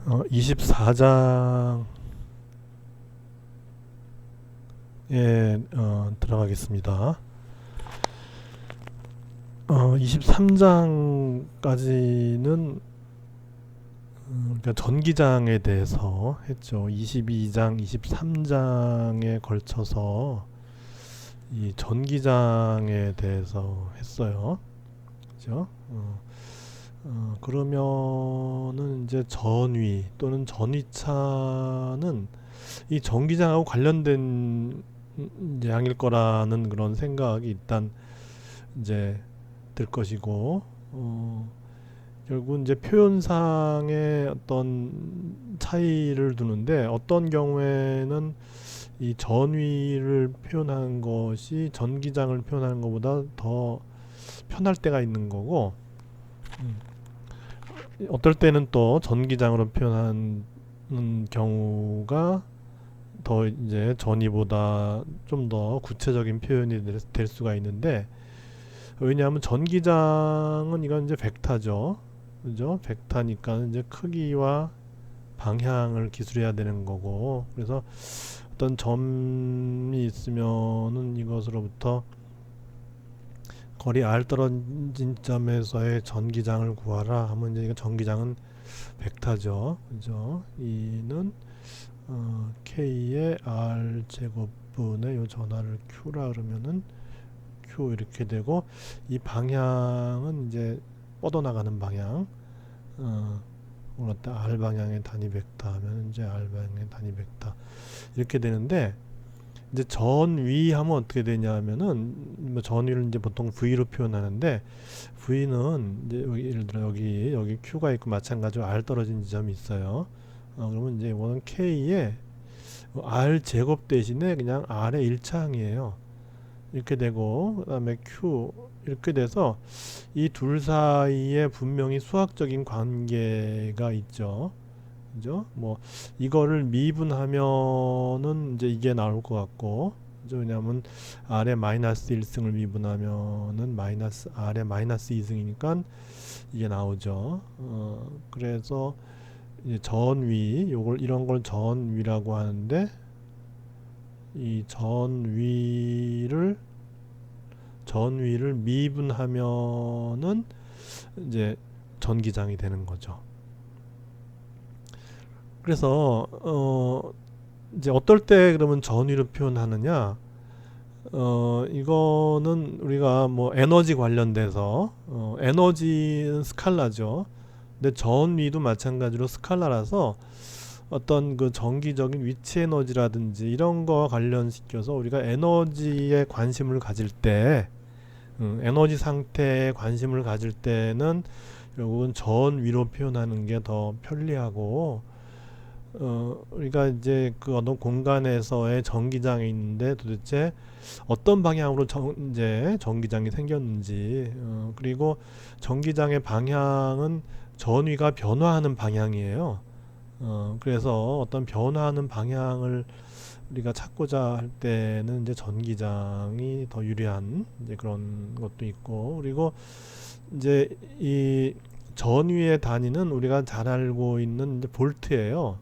24장에 들어가겠습니다. 23장까지는 그러니까 전기장에 대해서 했죠. 22장, 23장에 걸쳐서 이 전기장에 대해서 했어요. 그죠? 그러면은 이제 전위 또는 전위차는 이 전기장하고 관련된 양일 거라는 그런 생각이 일단 이제 들 것이고, 결국은 이제 표현상의 어떤 차이를 두는데, 어떤 경우에는 이 전위를 표현하는 것이 전기장을 표현하는 것보다 더 편할 때가 있는 거고, 음, 어떨 때는 또 전기장으로 표현하는 경우가 더 이제 전위보다 좀 더 구체적인 표현이 될 수가 있는데, 왜냐하면 전기장은 이건 이제 벡터죠. 그죠? 벡터니까 이제 크기와 방향을 기술해야 되는 거고, 그래서 어떤 점이 있으면은 이것으로부터 거리 r 떨어진 점에서의 전기장을 구하라 하면 이제 이거 전기장은 벡터죠. 그죠? 이는 k의 r 제곱분의 요 전하를 q라 그러면은 q 이렇게 되고, 이 방향은 이제 뻗어나가는 방향, 올랐다 r 방향의 단위 벡터 하면 이제 r 방향의 단위 벡터 이렇게 되는데, 이제 전위 하면 어떻게 되냐면은 뭐 전위를 이제 보통 v로 표현하는데, v는 이제 여기 예를 들어 여기 q가 있고 마찬가지로 r 떨어진 지점이 있어요. 그러면 이제 이거는 k의 r 제곱 대신에 그냥 r의 1차항이에요. 이렇게 되고, 그 다음에 q 이렇게 돼서 이 둘 사이에 분명히 수학적인 관계가 있죠. 그죠? 뭐 이거를 미분하면은 이제 이게 나올 것 같고, 그죠? 왜냐하면 r의 마이너스 1승을 미분하면은 마이너스 r의 마이너스 2승이니까 이게 나오죠. 그래서 이제 전위, 요걸 이런 걸 전위라고 하는데, 이 전위를 미분하면은 이제 전기장이 되는 거죠. 그래서 이제 어떨 때 그러면 전위로 표현하느냐? 이거는 우리가 뭐 에너지 관련돼서 에너지는 스칼라죠. 근데 전위도 마찬가지로 스칼라라서 어떤 그 정기적인 위치 에너지라든지 이런 거와 관련시켜서 우리가 에너지에 관심을 가질 때, 에너지 상태에 관심을 가질 때는 결국은 전위로 표현하는 게 더 편리하고, 우리가 이제 그 어떤 공간에서의 전기장이 있는데 도대체 어떤 방향으로 이제 전기장이 생겼는지, 그리고 전기장의 방향은 전위가 변화하는 방향이에요. 그래서 어떤 변화하는 방향을 우리가 찾고자 할 때는 이제 전기장이 더 유리한 이제 그런 것도 있고, 그리고 이제 이 전위의 단위는 우리가 잘 알고 있는 이제 볼트예요.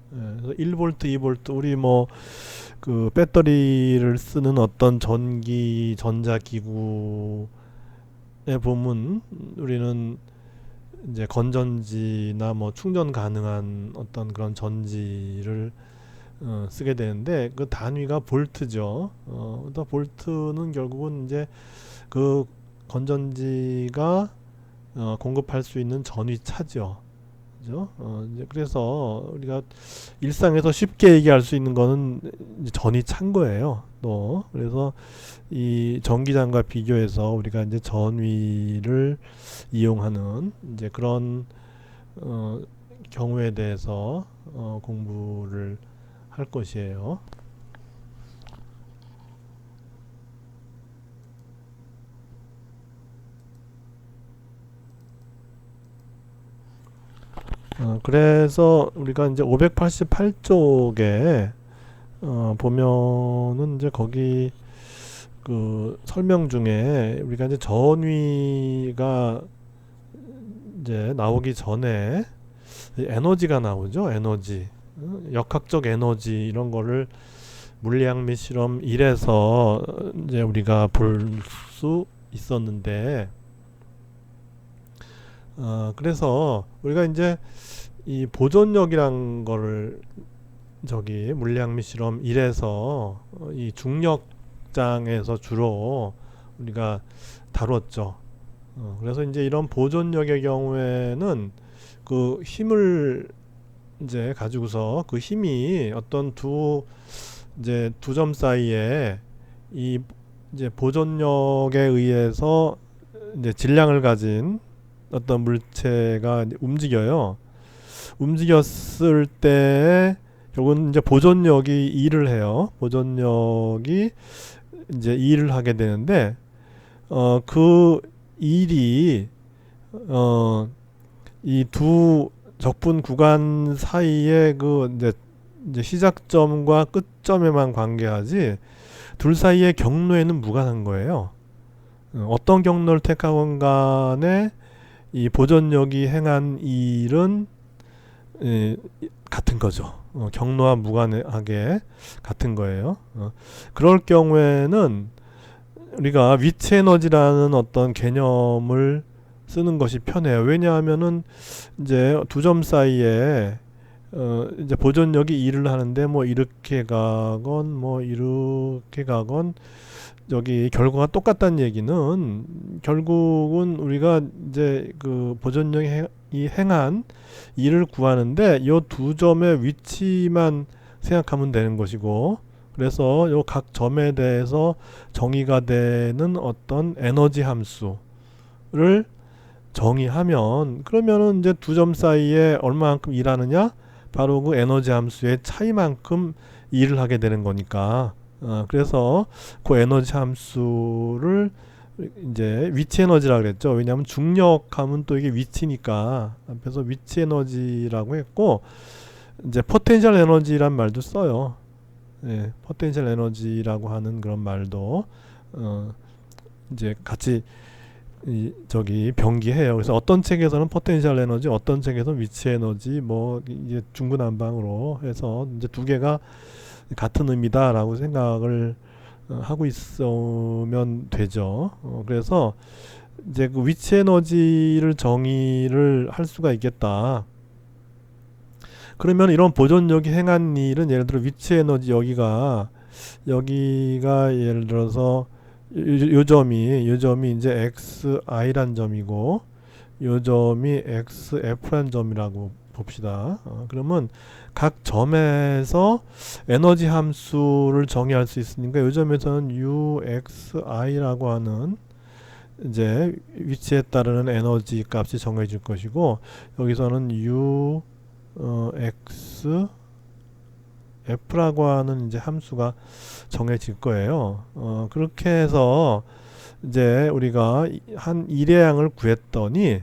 그래서 1볼트, 2볼트, 우리 뭐 그 배터리를 쓰는 어떤 전기 전자 기구에 보면 우리는 이제 건전지나 뭐 충전 가능한 어떤 그런 전지를 쓰게 되는데, 그 단위가 볼트죠. 또 볼트는 결국은 이제 그 건전지가 공급할 수 있는 전위차죠. 그죠? 이제 그래서 우리가 일상에서 쉽게 얘기할 수 있는 거는 이제 전위차인 거예요. 또 그래서 이 전기장과 비교해서 우리가 이제 전위를 이용하는 이제 그런 어, 경우에 대해서 공부를 할 것이에요. 그래서 우리가 이제 588쪽에 보면은 이제 거기 그 설명 중에 우리가 이제 전위가 이제 나오기 전에 에너지가 나오죠. 에너지. 역학적 에너지 이런 거를 물리학 및 실험 1에서 이제 우리가 볼 수 있었는데, 그래서 우리가 이제 이 보존력이란 거를 저기 물리학 및 실험 1에서 이 중력장에서 주로 우리가 다뤘죠. 그래서 이제 이런 보존력의 경우에는 그 힘을 이제 가지고서 그 힘이 어떤 이제 두 점 사이에 이 이제 보존력에 의해서 이제 질량을 가진 어떤 물체가 움직여요. 움직였을 때 결국은 이제 보존력이 일을 해요. 보존력이 이제 일을 하게 되는데, 그 일이 이 두 적분 구간 사이에 그 이제 시작점과 끝점에만 관계하지 둘 사이의 경로에는 무관한 거예요. 어떤 경로를 택하건 간에 이 보존력이 행한 일은 같은 거죠. 경로와 무관하게 같은 거예요. 그럴 경우에는 우리가 위치 에너지라는 어떤 개념을 쓰는 것이 편해요. 왜냐하면은 이제 두 점 사이에 이제 보존력이 일을 하는데 뭐 이렇게 가건 뭐 이렇게 가건 여기 결과가 똑같다는 얘기는 결국은 우리가 이제 그 보존력이 행한 일을 구하는데 이 두 점의 위치만 생각하면 되는 것이고, 그래서 이 각 점에 대해서 정의가 되는 어떤 에너지 함수를 정의하면, 그러면은 이제 두 점 사이에 얼마만큼 일하느냐, 바로 그 에너지 함수의 차이만큼 일을 하게 되는 거니까, 그래서 그 에너지 함수를 이제 위치 에너지라 그랬죠. 왜냐하면 중력하면 또 이게 위치니까, 그래서 위치 에너지라고 했고, 이제 포텐셜 에너지란 말도 써요. 예, 포텐셜 에너지라고 하는 그런 말도 이제 같이 저기 병기해요. 그래서 어떤 책에서는 포텐셜 에너지, 어떤 책에서는 위치 에너지, 뭐 이제 중구난방으로 해서 이제 두 개가 같은 의미다라고 생각을 하고 있으면 되죠. 그래서 이제 그 위치 에너지를 정의를 할 수가 있겠다. 그러면 이런 보존력이 행한 일은 예를 들어 위치 에너지 여기가 예를 들어서 요 점이 이제 xi란 점이고 요 점이 xf란 점이라고 봅시다. 그러면 각 점에서 에너지 함수를 정의할 수 있으니까 요 점에서는 uxi라고 하는 이제 위치에 따르는 에너지 값이 정해질 것이고, 여기서는 f라고 하는 이제 함수가 정해질 거예요. 그렇게 해서 이제 우리가 한 일회양을 구했더니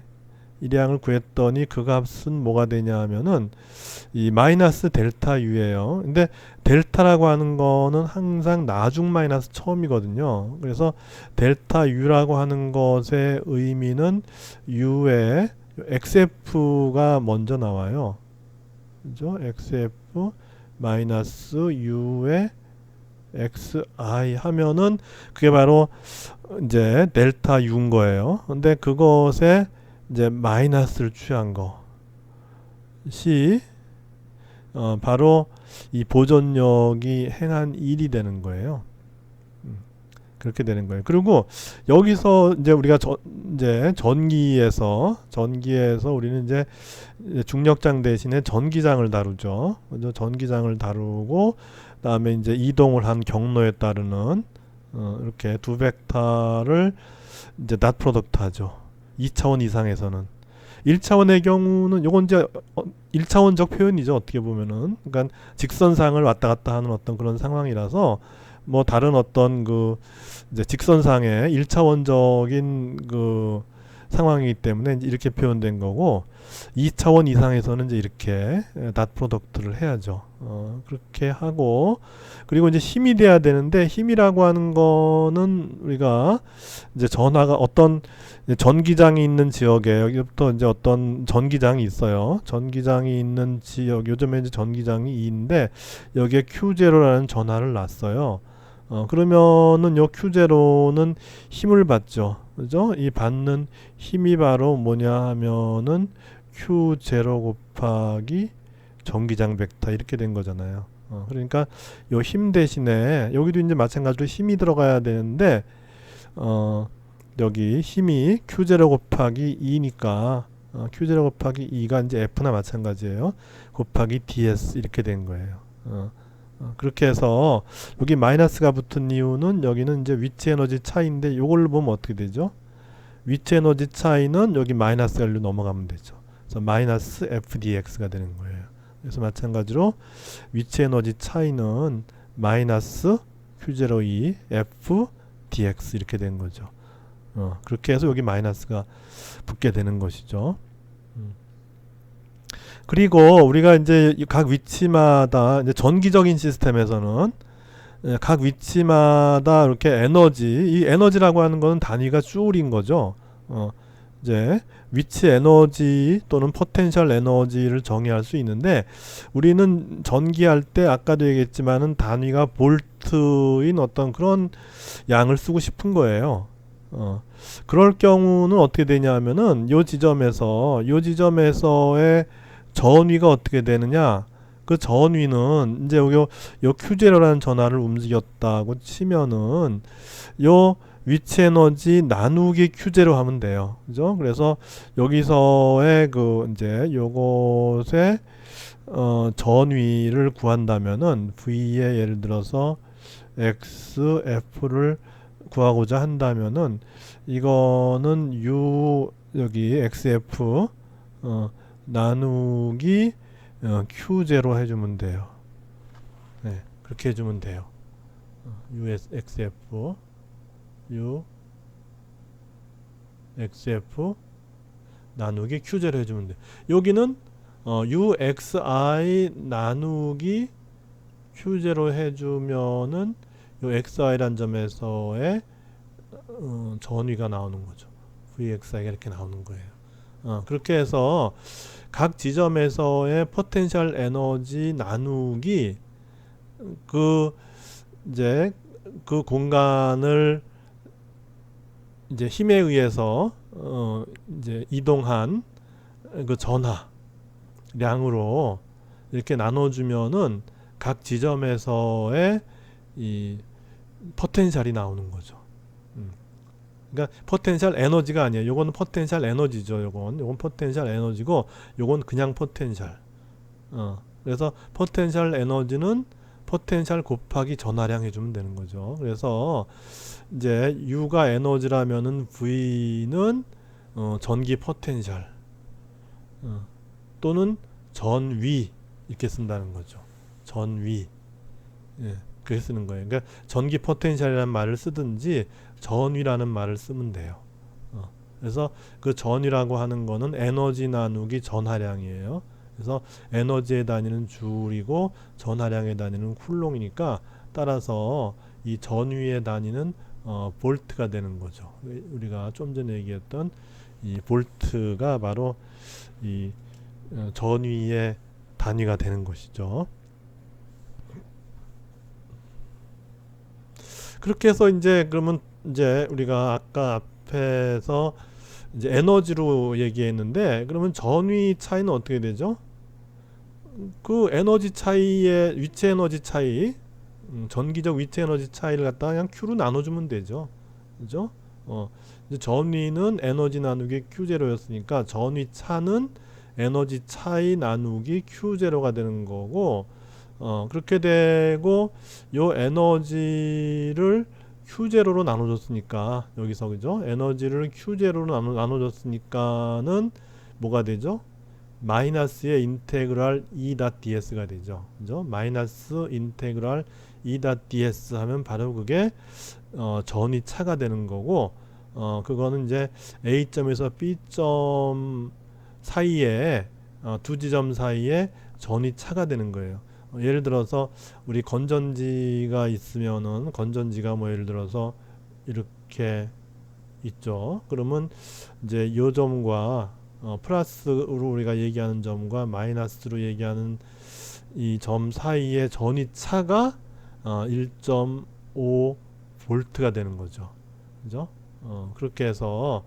그 값은 뭐가 되냐 하면은 이 마이너스 델타 U예요. 근데 델타라고 하는 거는 항상 나중 마이너스 처음이거든요. 그래서 델타 U라고 하는 것의 의미는 U에 XF가 먼저 나와요. 그죠? XF 마이너스 U에 XI 하면은 그게 바로 이제 델타 U인 거예요. 근데 그것에 이제 마이너스를 취한 것이 바로 이 보존력이 행한 일이 되는 거예요. 그렇게 되는 거예요. 그리고 여기서 이제 우리가 이제 전기에서 우리는 이제 중력장 대신에 전기장을 다루죠. 먼저 전기장을 다루고 그다음에 이제 이동을 한 경로에 따르는 이렇게 두 벡터를 이제 닷 프로덕트 하죠. 2차원 이상에서는. 1차원의 경우는 요건 이제 1차원적 표현이죠. 어떻게 보면은. 그러니까 직선상을 왔다 갔다 하는 어떤 그런 상황이라서 뭐 다른 어떤 그 이제 직선상의 1차원적인 그 상황이기 때문에 이제 이렇게 표현된 거고 2차원 이상에서는 이제 이렇게 닷 프로덕트를 해야죠. 그렇게 하고 그리고 이제 힘이 돼야 되는데 힘이라고 하는 거는 우리가 이제 전하가 어떤 전기장이 있는 지역에 여기부터 이제 어떤 전기장이 있어요. 전기장이 있는 지역 요즘에 이제 전기장이 2인데 여기에 Q0라는 전하를 놨어요. 그러면은 요 Q0는 힘을 받죠. 그죠? 이 받는 힘이 바로 뭐냐 하면은 Q0 곱하기 전기장 벡터 이렇게 된 거잖아요. 그러니까 요 힘 대신에 여기도 이제 마찬가지로 힘이 들어가야 되는데 여기 힘이 Q0 곱하기 2니까 Q0 곱하기 2가 이제 F나 마찬가지예요. 곱하기 DS 이렇게 된 거예요. 그렇게 해서 여기 마이너스가 붙은 이유는 여기는 이제 위치 에너지 차이인데 요걸 보면 어떻게 되죠? 위치 에너지 차이는 여기 마이너스 관료 넘어가면 되죠. 그래서 마이너스 FDX가 되는 거예요. 그래서 마찬가지로 위치 에너지 차이는 마이너스 Q02 FDX 이렇게 된 거죠. 그렇게 해서 여기 마이너스가 붙게 되는 것이죠. 그리고 우리가 이제 각 위치마다 이제 전기적인 시스템에서는 각 위치마다 이렇게 이 에너지라고 하는 거는 단위가 줄인 거죠. 이제 위치 에너지 또는 포텐셜 에너지를 정의할 수 있는데 우리는 전기할 때 아까도 얘기했지만은 단위가 볼트인 어떤 그런 양을 쓰고 싶은 거예요. 그럴 경우는 어떻게 되냐면은 요 지점에서의 전위가 어떻게 되느냐? 그 전위는 이제 요 Q0라는 전하를 움직였다고 치면은 요 위치 에너지 나누기 Q0 하면 돼요. 그죠? 그래서 여기서의 그 이제 요것의 전위를 구한다면은 V의 예를 들어서 XF를 구하고자 한다면은 이거는 U 여기 XF 나누기 Q0 해주면 돼요. 네, 그렇게 해주면 돼요. UXF UXF 나누기 Q0 해주면 돼요. 여기는 UXI 나누기 Q0 해주면은 요 XI란 점에서의 전위가 나오는 거죠. VXI가 이렇게 나오는 거예요. 그렇게 해서 각 지점에서의 포텐셜 에너지 나누기 이제 그 공간을 이제 힘에 의해서 이제 이동한 그 전하량으로 이렇게 나눠주면은 각 지점에서의 이 포텐셜이 나오는 거죠. 그러니까 포텐셜 에너지가 아니에요. 요거는 포텐셜 에너지죠. 요건 포텐셜 에너지고 요건 그냥 포텐셜. 그래서 포텐셜 에너지는 포텐셜 곱하기 전하량 해주면 되는 거죠. 그래서 이제 U가 에너지라면은 V는 전기 포텐셜 또는 전위 이렇게 쓴다는 거죠. 전위. 예, 그렇게 쓰는 거예요. 그러니까 전기 포텐셜이라는 말을 쓰든지 전위라는 말을 쓰면 돼요. 그래서 그 전위라고 하는 거는 에너지 나누기 전하량이에요. 그래서 에너지의 단위는 줄이고 전하량의 단위는 쿨롱이니까 따라서 이 전위의 단위는 볼트가 되는 거죠. 우리가 좀 전에 얘기했던 이 볼트가 바로 이 전위의 단위가 되는 것이죠. 그렇게 해서 이제 그러면 이제 우리가 아까 앞에서 이제 에너지로 얘기했는데 그러면 전위 차이는 어떻게 되죠? 그 에너지 차이의 위치 에너지 차이 전기적 위치 에너지 차이를 갖다가 그냥 Q로 나눠주면 되죠. 그죠? 이제 전위는 에너지 나누기 Q0였으니까 전위 차는 에너지 차이 나누기 Q0가 되는 거고 그렇게 되고 요 에너지를 Q0로 나눠줬으니까 여기서 그죠? 에너지를 Q0로 나눠줬으니까는 뭐가 되죠? 마이너스의 인테그랄 E.ds가 되죠. 그죠? 마이너스 인테그랄 E.ds 하면 바로 그게 전위 차가 되는 거고 그거는 이제 A점에서 B점 사이에 두 지점 사이에 전위 차가 되는 거예요. 예를 들어서 우리 건전지가 있으면은 건전지가 뭐 예를 들어서 이렇게 있죠. 그러면 이제 요 점과 플러스로 우리가 얘기하는 점과 마이너스로 얘기하는 이 점 사이의 전위 차가 1.5 볼트가 되는 거죠. 그죠? 그렇게 해서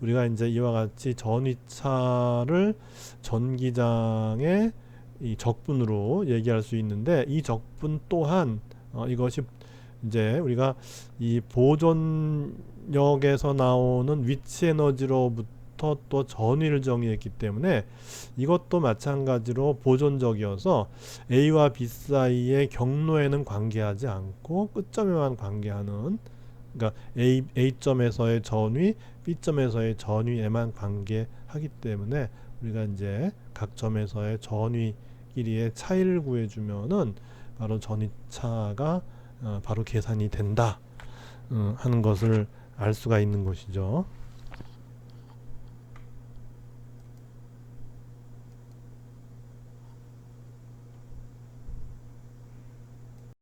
우리가 이제 이와 같이 전위차를 전기장의 이 적분으로 얘기할 수 있는데, 이 적분 또한 이것이 이제 우리가 이 보존력에서 나오는 위치 에너지로부터 또 전위를 정의했기 때문에 이것도 마찬가지로 보존적이어서 A와 B 사이의 경로에는 관계하지 않고 끝점에만 관계하는, 그러니까 A점에서의 전위, B점에서의 전위에만 관계하기 때문에 우리가 이제 각 점에서의 전위끼리의 차이를 구해주면은 바로 전위차가 바로 계산이 된다 하는 것을 알 수가 있는 것이죠.